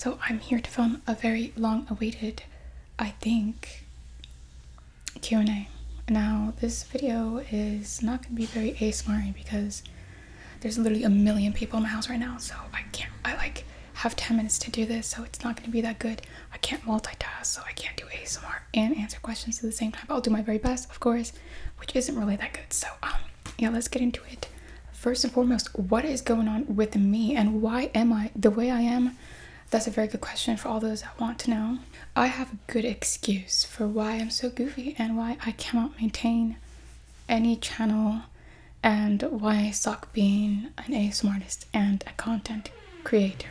So I'm here to film a very long awaited, I think, Q&A. Now this video is not going to be very ASMR because there's literally a million people in my house right now, so I like have 10 minutes to do this, so it's not going to be that good. I can't multitask, so I can't do ASMR and answer questions at the same time. I'll do my very best, of course, which isn't really that good. So yeah, let's get into it. First and foremost, what is going on with me and why am I the way I am? That's a very good question for all those that want to know. I have a good excuse for why I'm so goofy and why I cannot maintain any channel and why I suck being an ASMR artist and a content creator.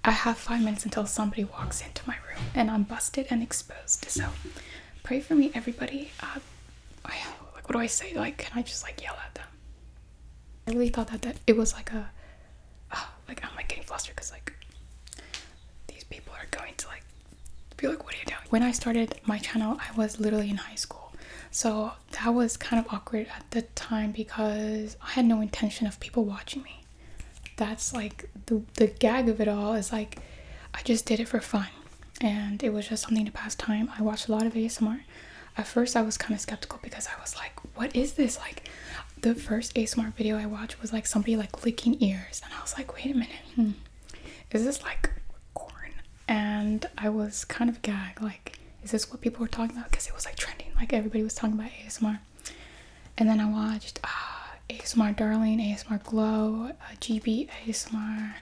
I have 5 minutes until somebody walks into my room and I'm busted and exposed. So pray for me, everybody. What do I say? Like, can I just like yell at them? I really thought that it was like a I'm like getting flustered because like these people are going to like be like, what are you doing? When I started my channel, I was literally in high school, so that was kind of awkward at the time because I had no intention of people watching me. That's like the gag of it all is like I just did it for fun and it was just something to pass time. I watched a lot of ASMR. At first I was kind of skeptical because I was like, what is this? Like the first ASMR video I watched was like somebody like licking ears and I was like, wait a minute, is this like corn? And I was kind of gagged, like, is this what people were talking about? Because it was like trending, like everybody was talking about ASMR. And then I watched ASMR Darling, ASMR Glow, GB ASMR.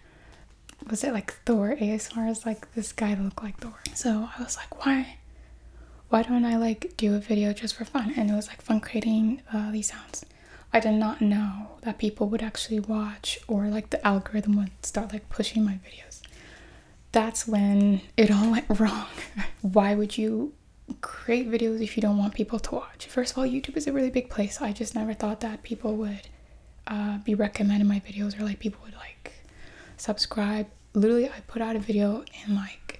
Was it like Thor ASMR? Is like this guy that looked like Thor. So I was like, why don't I like do a video just for fun? And it was like fun creating these sounds. I did not know that people would actually watch, or like the algorithm would start like pushing my videos. That's when it all went wrong. Why would you create videos if you don't want people to watch? First of all, YouTube is a really big place. I just never thought that people would be recommending my videos or like people would like subscribe. Literally, I put out a video and like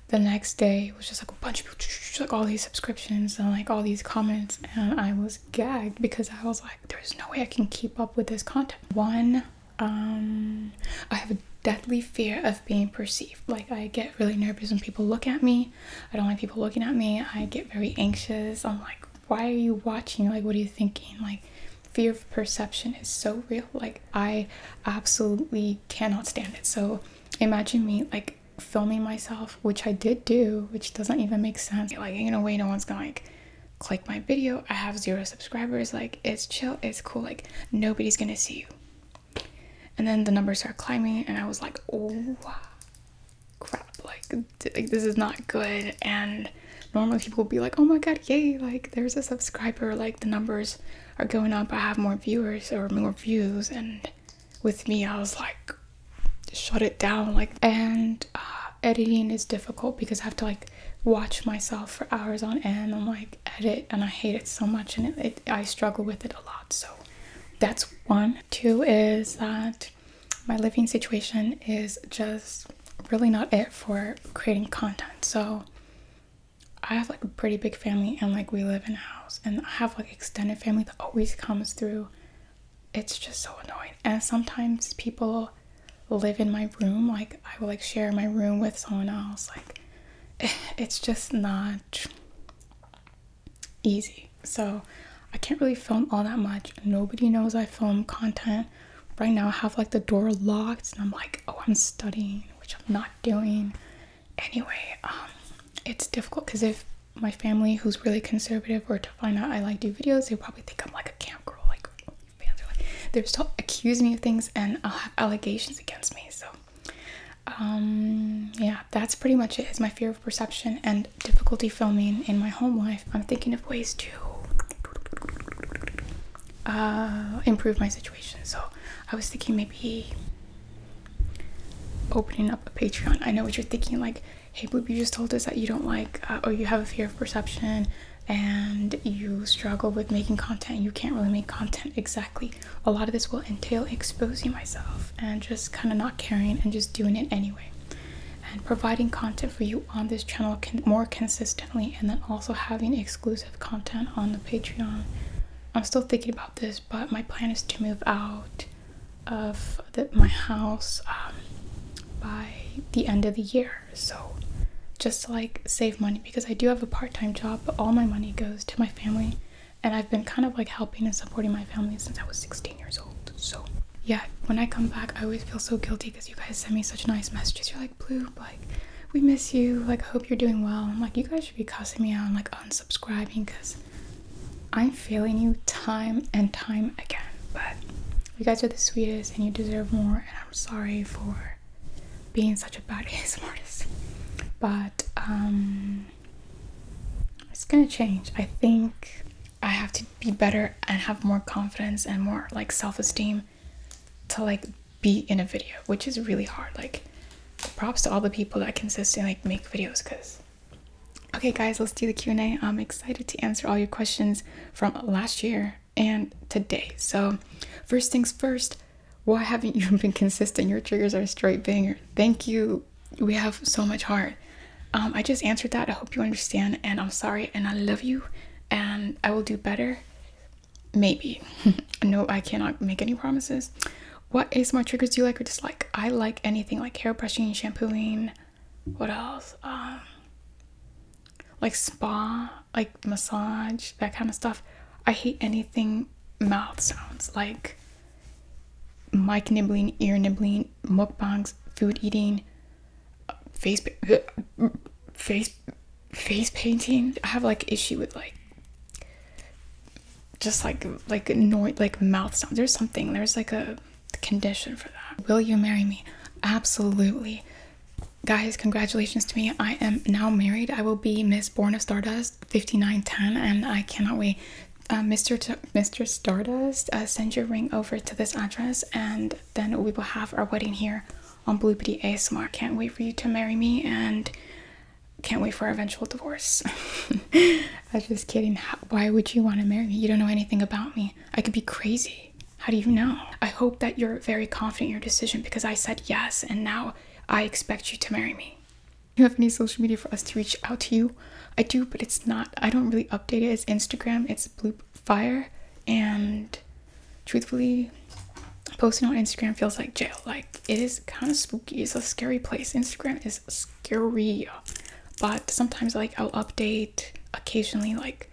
the next day it was just like a bunch of people, like all these subscriptions and like all these comments, and I was gagged because I was like, there's no way I can keep up with this content. One, I have a deadly fear of being perceived. Like I get really nervous when people look at me. I don't like people looking at me. I get very anxious. I'm like, why are you watching? Like, what are you thinking? Like, fear of perception is so real. Like I absolutely cannot stand it. So imagine me like filming myself, which I did do, which doesn't even make sense. Like, in a way, no one's gonna like click my video. I have 0 subscribers. Like, it's chill, it's cool, like nobody's gonna see you. And then the numbers start climbing and I was like, oh crap, like this is not good. And normally people will be like, oh my god, yay, like there's a subscriber, like the numbers are going up, I have more viewers or more views. And with me, I was like, shut it down. Like, and editing is difficult because I have to like watch myself for hours on end and like edit, and I hate it so much, and I struggle with it a lot. So that's one. Two is that my living situation is just really not it for creating content. So I have like a pretty big family and like we live in a house, and I have like extended family that always comes through. It's just so annoying. And sometimes people live in my room. Like I will like share my room with someone else. Like it's just not easy. So I can't really film all that much. Nobody knows I film content. Right now I have like the door locked and I'm like, oh, I'm studying, which I'm not doing. Anyway, it's difficult because if my family, who's really conservative, were to find out I like do videos, they probably think I'm like a camp girl. Like fans are like, they're still accusing me of things and I'll have allegations against me. So yeah, that's pretty much it. Is my fear of perception and difficulty filming in my home life. I'm thinking of ways to improve my situation. So I was thinking maybe opening up a Patreon. I know what you're thinking, like, hey Bloop, you just told us that you don't like or you have a fear of perception and you struggle with making content and you can't really make content. Exactly. A lot of this will entail exposing myself and just kind of not caring and just doing it anyway, and providing content for you on this channel more consistently, and then also having exclusive content on the Patreon. I'm still thinking about this, but my plan is to move out of my house by the end of the year. So just to like save money, because I do have a part-time job, but all my money goes to my family, and I've been kind of like helping and supporting my family since I was 16 years old. So yeah, when I come back, I always feel so guilty because you guys send me such nice messages. You're like, Bloop, like, we miss you, like, I hope you're doing well. I'm like, you guys should be cussing me out and like unsubscribing, because I'm failing you time and time again. But you guys are the sweetest and you deserve more, and I'm sorry for being such a bad ASMR artist. But it's gonna change. I think I have to be better and have more confidence and more like self-esteem to like be in a video, which is really hard. Like, props to all the people that consistently like make videos. Because okay guys, let's do the Q&A. I'm excited to answer all your questions from last year and today. So first things first, why haven't you been consistent? Your triggers are straight banger. Thank you. We have so much heart. I just answered that. I hope you understand, and I'm sorry, and I love you, and I will do better. Maybe. No, I cannot make any promises. What ASMR triggers do you like or dislike? I like anything like hair brushing, shampooing. What else? Like spa, like massage, that kind of stuff. I hate anything mouth sounds, like mic nibbling, ear nibbling, mukbangs, food eating, face painting. I have like issue with like just like noise, like mouth sounds. There's like a condition for that. Will you marry me? Absolutely. Guys, congratulations to me. I am now married. I will be Miss Born of Stardust 5910, and I cannot wait. Mr. Stardust, send your ring over to this address, and then we will have our wedding here on Bloopity ASMR. Can't wait for you to marry me, and can't wait for our eventual divorce. I'm just kidding. Why would you want to marry me? You don't know anything about me. I could be crazy. How do you know? I hope that you're very confident in your decision, because I said yes, and now I expect you to marry me. Do you have any social media for us to reach out to you? I do, but it's not, I don't really update it. It's Instagram, it's bloopfire, and truthfully, posting on Instagram feels like jail. Like, it is kind of spooky. It's a scary place. Instagram is scary. But sometimes like I'll update occasionally like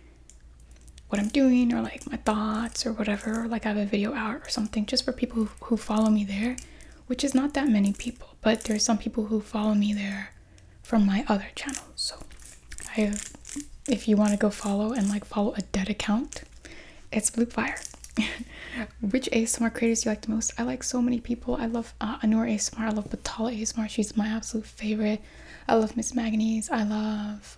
what I'm doing, or like my thoughts or whatever, or like I have a video out or something, just for people who follow me there, which is not that many people, but there's some people who follow me there from my other channel. So if you want to go follow and like follow a dead account, it's bloopfire. Which ASMR creators do you like the most? I like so many people. I love Anur ASMR. I love Batala ASMR. She's my absolute favorite. I love Miss Magnes. I love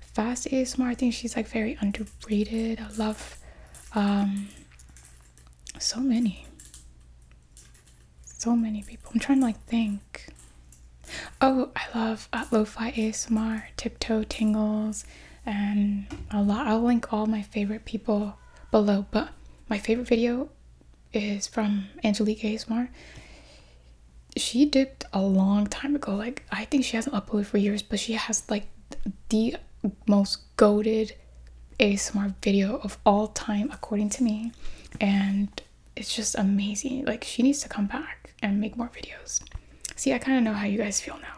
Fast ASMR. I think she's like very underrated. I love so many people. I'm trying to like think. Oh, I love Lo-Fi ASMR, Tiptoe Tingles, and a lot. I'll link all my favorite people below, but my favorite video is from Angelique ASMR. She dipped a long time ago. Like, I think she hasn't uploaded for years, but she has like the most goated ASMR video of all time, according to me, and it's just amazing. Like, she needs to come back and make more videos. See, I kind of know how you guys feel now.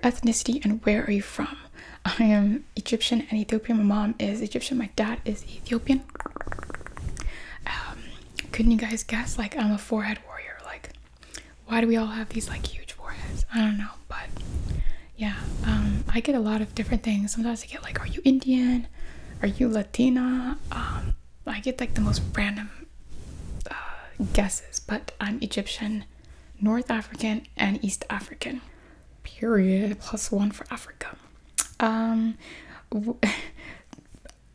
Ethnicity and where are you from? I am Egyptian and Ethiopian. My mom is Egyptian, my dad is Ethiopian. Couldn't you guys guess? Like, I'm a forehead warrior. Like, why do we all have these like huge foreheads? I don't know, but yeah, I get a lot of different things. Sometimes I get like, are you Indian? Are you Latina? I get like the most random guesses, but I'm Egyptian, North African, and East African. Period. +1 for Africa.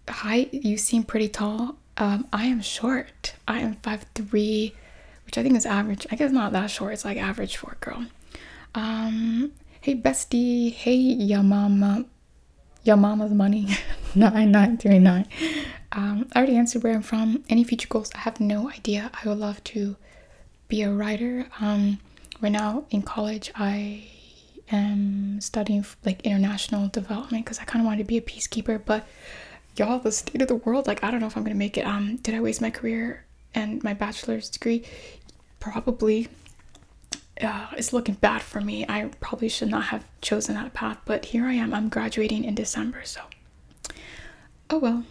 Height, you seem pretty tall. I am short. I am 5'3", which I think is average. I guess not that short. It's like average for a girl. Hey bestie. Hey Yamama's money. 9939. I already answered where I'm from. Any future goals? I have no idea. I would love to be a writer. Right now in college, I am studying like international development because I kind of wanted to be a peacekeeper, but y'all, the state of the world, like, I don't know if I'm gonna make it. Did I waste my career and my bachelor's degree? Probably. it's looking bad for me. I probably should not have chosen that path, but here I am. I'm graduating in December, so oh well.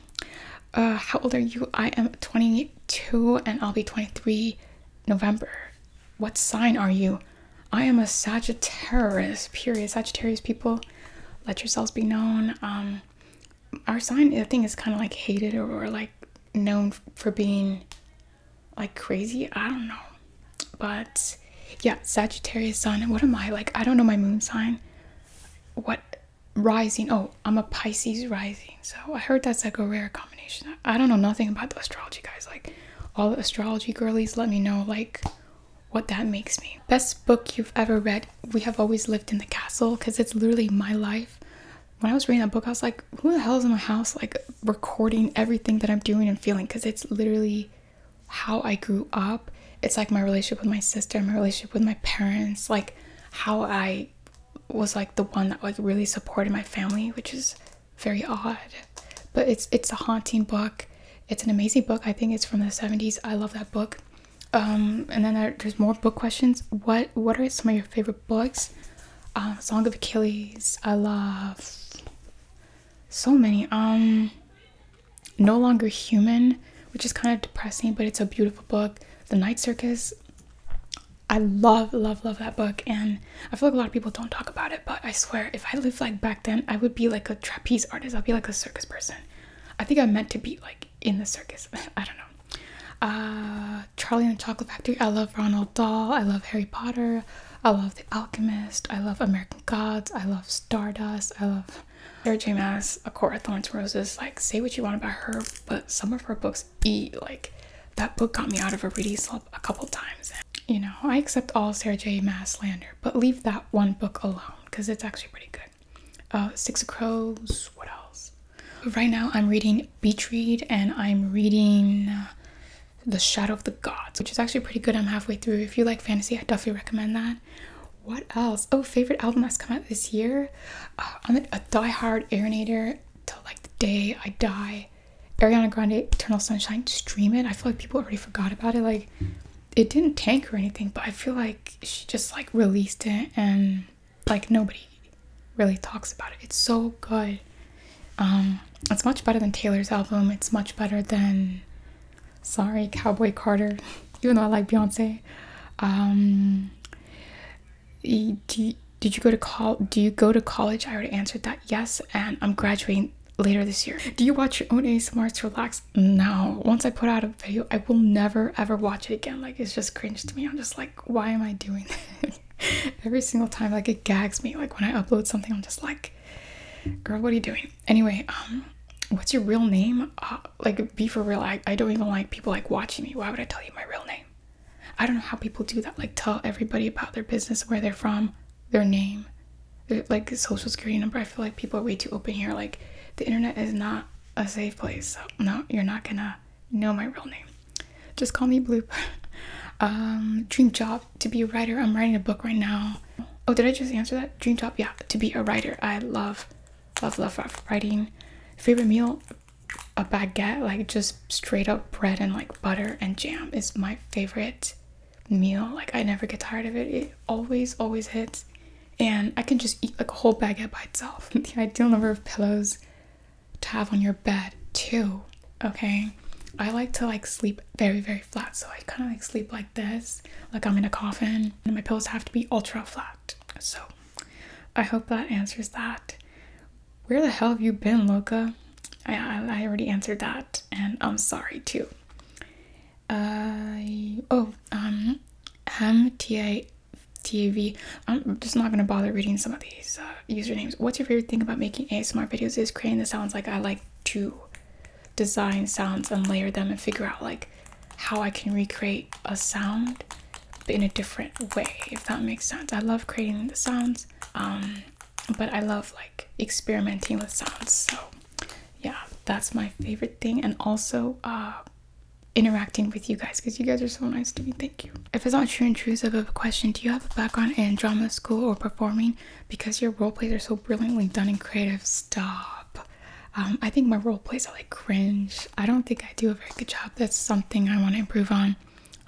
How old are you? I am 22 and I'll be 23 November. What sign are you? I am a Sagittarius, period. Sagittarius people, let yourselves be known. Our sign, I think, is kind of like hated or like known for being like crazy. I don't know. But yeah, Sagittarius sun. What am I? Like, I don't know my moon sign. What rising? Oh, I'm a Pisces rising. So I heard that's like a rare combination. I don't know nothing about the astrology, guys. Like, all the astrology girlies, let me know like what that makes me. Best book you've ever read? We Have Always Lived in the Castle, because it's literally my life. When I was reading that book, I was like, who the hell is in my house like recording everything that I'm doing and feeling? Because it's literally how I grew up. It's like my relationship with my sister, my relationship with my parents, like how I was like the one that like really supported my family, which is very odd. But it's a haunting book. It's an amazing book. I think it's from the 70s. I love that book. And then there's more book questions. What are some of your favorite books? Song of Achilles. I love so many. No Longer Human, which is kind of depressing, but it's a beautiful book. The Night Circus. I love that book, and I feel like a lot of people don't talk about it, but I swear if I lived like back then, I would be like a trapeze artist. I'd be like a circus person. I think I'm meant to be like in the circus. I don't know. Charlie and the Chocolate Factory. I love Ronald Dahl. I love Harry Potter. I love The Alchemist. I love American Gods. I love Stardust. I love Sarah J Maas, A Court of Thorns and Roses. Like, say what you want about her, but some of her books like that book got me out of a reading slump a couple times. You know, I accept all Sarah J Maas slander, but leave that one book alone because it's actually pretty good. Six of Crows. What else? Right now I'm reading Beach Read, and I'm reading The Shadow of the Gods, which is actually pretty good. I'm halfway through. If you like fantasy, I definitely recommend that. What else? Oh, favorite album that's come out this year? I'm a diehard Arianator till like the day I die. Ariana Grande, Eternal Sunshine. Stream it. I feel like people already forgot about it. Like, it didn't tank or anything, but I feel like she just like released it and like nobody really talks about it. It's so good. It's much better than Taylor's album. It's much better than, sorry, Cowboy Carter, even though I like Beyonce. Do you go to college? I already answered that. Yes, and I'm graduating later this year. Do you watch your own ASMR to relax? No. Once I put out a video, I will never ever watch it again. Like, it's just cringe to me. I'm just like, why am I doing this? Every single time, like, it gags me. Like, when I upload something, I'm just like, girl, what are you doing? Anyway, what's your real name? Like, be for real. I don't even like people like watching me. Why would I tell you my real name? I don't know how people do that. Like, tell everybody about their business, where they're from, their name, like social security number. I feel like people are way too open here. Like, the internet is not a safe place. So no, you're not gonna know my real name. Just call me Bloop. Dream job, to be a writer. I'm writing a book right now. Oh, did I just answer that? Dream job, yeah, to be a writer. I love writing. Favorite meal? A baguette, like just straight up bread and like butter and jam is my favorite meal. Like, I never get tired of it. It always hits, and I can just eat like a whole baguette by itself. The ideal number of pillows to have on your bed too. Okay, I like to like sleep very flat, so I kind of like sleep like this, like I'm in a coffin, and my pillows have to be ultra flat. So I hope that answers that. Where the hell have you been, Loca? I already answered that, and I'm sorry too. TAV. I'm just not gonna bother reading some of these usernames. What's your favorite thing about making ASMR videos? Is creating the sounds. Like, I like to design sounds and layer them and figure out like how I can recreate a sound but in a different way, if that makes sense. I love creating the sounds, but I love like experimenting with sounds. So yeah, that's my favorite thing. And also interacting with you guys, because you guys are so nice to me. Thank you. If it's not true and intrusive of a question, do you have a background in drama school or performing? Because your role plays are so brilliantly done and creative. Stop. I think my role plays are like cringe. I don't think I do a very good job. That's something I want to improve on.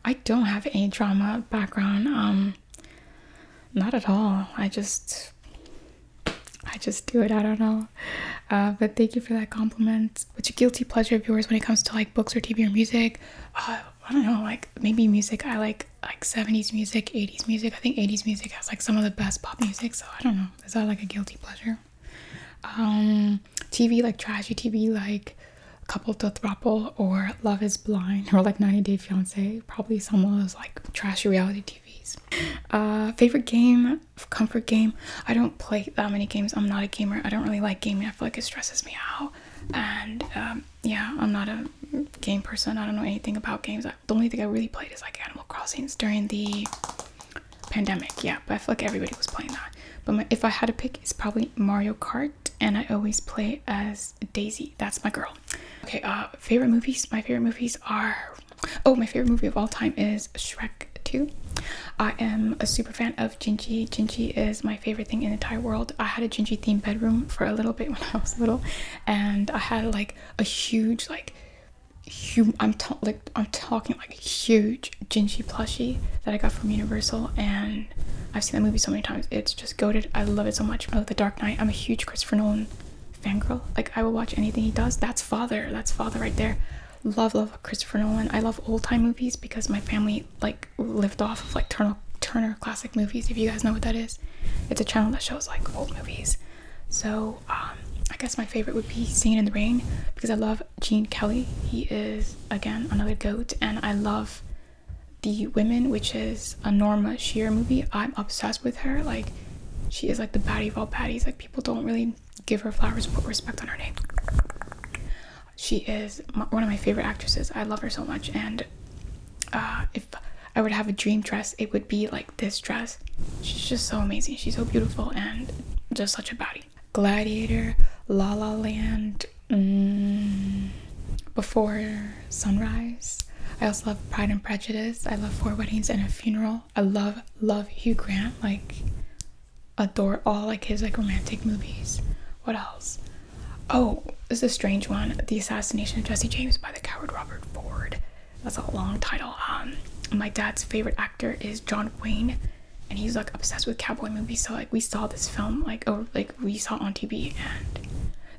I don't have any drama background. Not at all. I just do it. I don't know. But thank you for that compliment. What's your guilty pleasure of yours when it comes to like books or TV or music? I don't know, like maybe music. I like 70s music, 80s music. I think 80s music has like some of the best pop music, so I don't know. Is that like a guilty pleasure? TV, like trashy TV, like Couple to Throuple or Love is Blind or like 90 Day Fiance. Probably some of those like trashy reality TVs. Favorite game, comfort game. I don't play that many games. I'm not a gamer. I don't really like gaming. I feel like it stresses me out. And yeah, I'm not a game person. I don't know anything about games. The only thing I really played is like Animal Crossings during the pandemic. Yeah, but I feel like everybody was playing that. But if I had to pick, it's probably Mario Kart, and I always play as Daisy. That's my girl. Okay, favorite movies. My favorite movies are... Oh, my favorite movie of all time is Shrek 2. I am a super fan of Gingy. Gingy is my favorite thing in the entire world. I had a Gingy themed bedroom for a little bit when I was little, and I had like a huge I'm talking like a huge Gingy plushie that I got from Universal, and I've seen that movie so many times. It's just goated. I love it so much. Oh, The Dark Knight. I'm a huge Christopher Nolan fangirl. Like, I will watch anything he does. That's father right there. Love Christopher Nolan. I love old time movies because my family like lived off of like Turner classic movies. If you guys know what that is, it's a channel that shows like old movies. So I guess my favorite would be Singing in the Rain because I love Gene Kelly. He is again another goat, and I love The Women, which is a Norma Shear movie. I'm obsessed with her. Like, she is like the baddie of all baddies. Like, people don't really give her flowers, put respect on her name. She is one of my favorite actresses. I love her so much. And if I would have a dream dress, it would be like this dress. She's just so amazing. She's so beautiful and just such a baddie. Gladiator, La La Land, Before Sunrise. I also love Pride and Prejudice. I love Four Weddings and a Funeral. I love Hugh Grant. Like, adore all like his like romantic movies. What else? Oh, this is a strange one. The Assassination of Jesse James by the Coward Robert Ford. That's a long title. My dad's favorite actor is John Wayne, and he's like obsessed with cowboy movies. So like we saw this film we saw it on TV, and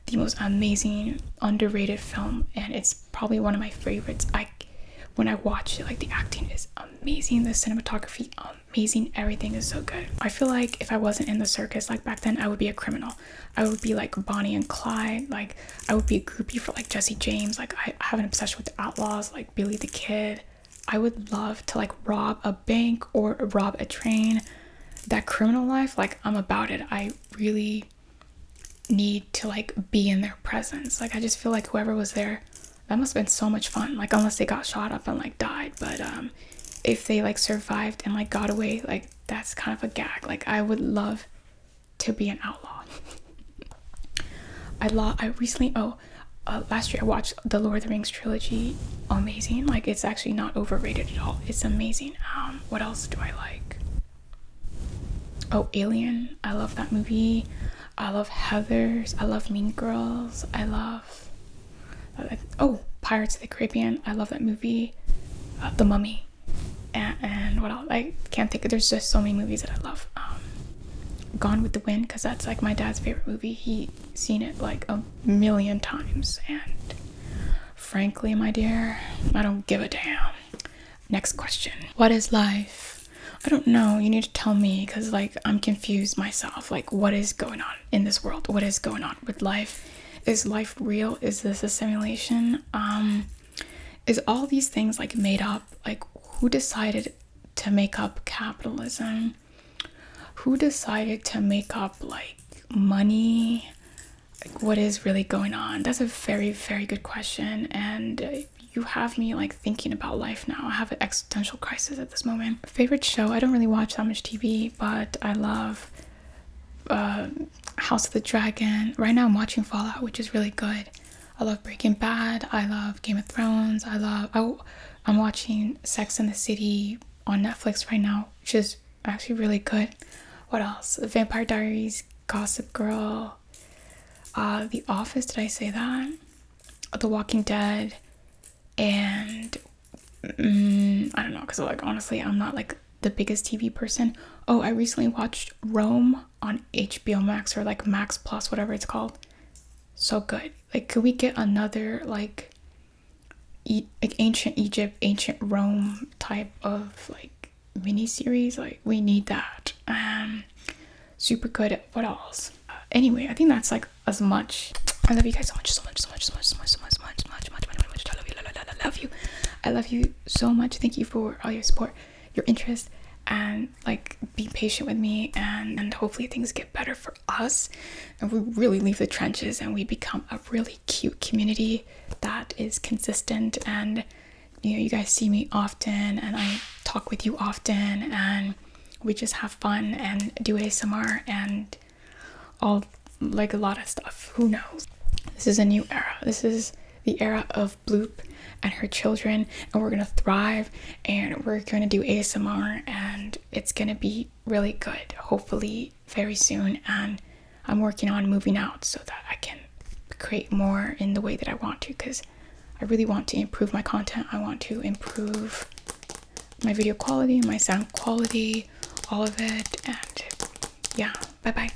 the most amazing underrated film, and it's probably one of my favorites. When I watch it, like, the acting is amazing, the cinematography amazing, everything is so good. I feel like if I wasn't in the circus like back then, I would be a criminal. I would be like Bonnie and Clyde. Like, I would be a groupie for like Jesse James. Like, I have an obsession with the outlaws, like Billy the Kid. I would love to like rob a bank or rob a train. That criminal life, like, I'm about it. I really need to like be in their presence. Like, I just feel like whoever was there, that must have been so much fun. Like, unless they got shot up and like died, but if they like survived and like got away, like, that's kind of a gag. Like, I would love to be an outlaw. Last year I watched the Lord of the Rings trilogy. Amazing. Like, it's actually not overrated at all. It's amazing. What else do I like? Oh, Alien. I love that movie. I love Heathers. I love Mean Girls. I love Pirates of the Caribbean. I love that movie. The Mummy, and what else? I can't think. There's just so many movies that I love. Gone with the Wind, because that's like my dad's favorite movie. He's seen it like a million times, and frankly, my dear, I don't give a damn. Next question. What is life? I don't know. You need to tell me, because like I'm confused myself. Like, what is going on in this world? What is going on with life? Is life real? Is this a simulation? Is all these things like made up? Like, who decided to make up capitalism? Who decided to make up like money? Like, what is really going on? That's a very, very good question, and you have me like thinking about life now. I have an existential crisis at this moment. Favorite show? I don't really watch that much TV, but I love House of the Dragon. Right now I'm watching Fallout, which is really good. I love Breaking Bad. I love Game of Thrones. I'm watching Sex and the City on Netflix right now, which is actually really good. What else? Vampire Diaries, Gossip Girl, The Office, did I say that? The Walking Dead, and I don't know, because like honestly I'm not like the biggest TV person. Oh, I recently watched Rome on HBO Max, or like Max Plus, whatever it's called. So good. Like, could we get another like ancient Egypt, ancient Rome type of like mini series? Like, we need that. Super good. What else? Anyway, I think that's like as much. I love you guys so much. I love you. I love you so much. Thank you for all your support, your interest, and like be patient with me, and hopefully things get better for us and we really leave the trenches and we become a really cute community that is consistent. And you guys see me often and I talk with you often and we just have fun and do ASMR and all, like a lot of stuff. Who knows? This is a new era. This is the era of Bloop and her children, and we're gonna thrive and we're gonna do ASMR and it's gonna be really good, hopefully very soon. And I'm working on moving out so that I can create more in the way that I want to, because I really want to improve my content. I want to improve my video quality, my sound quality, all of it. And yeah, bye bye.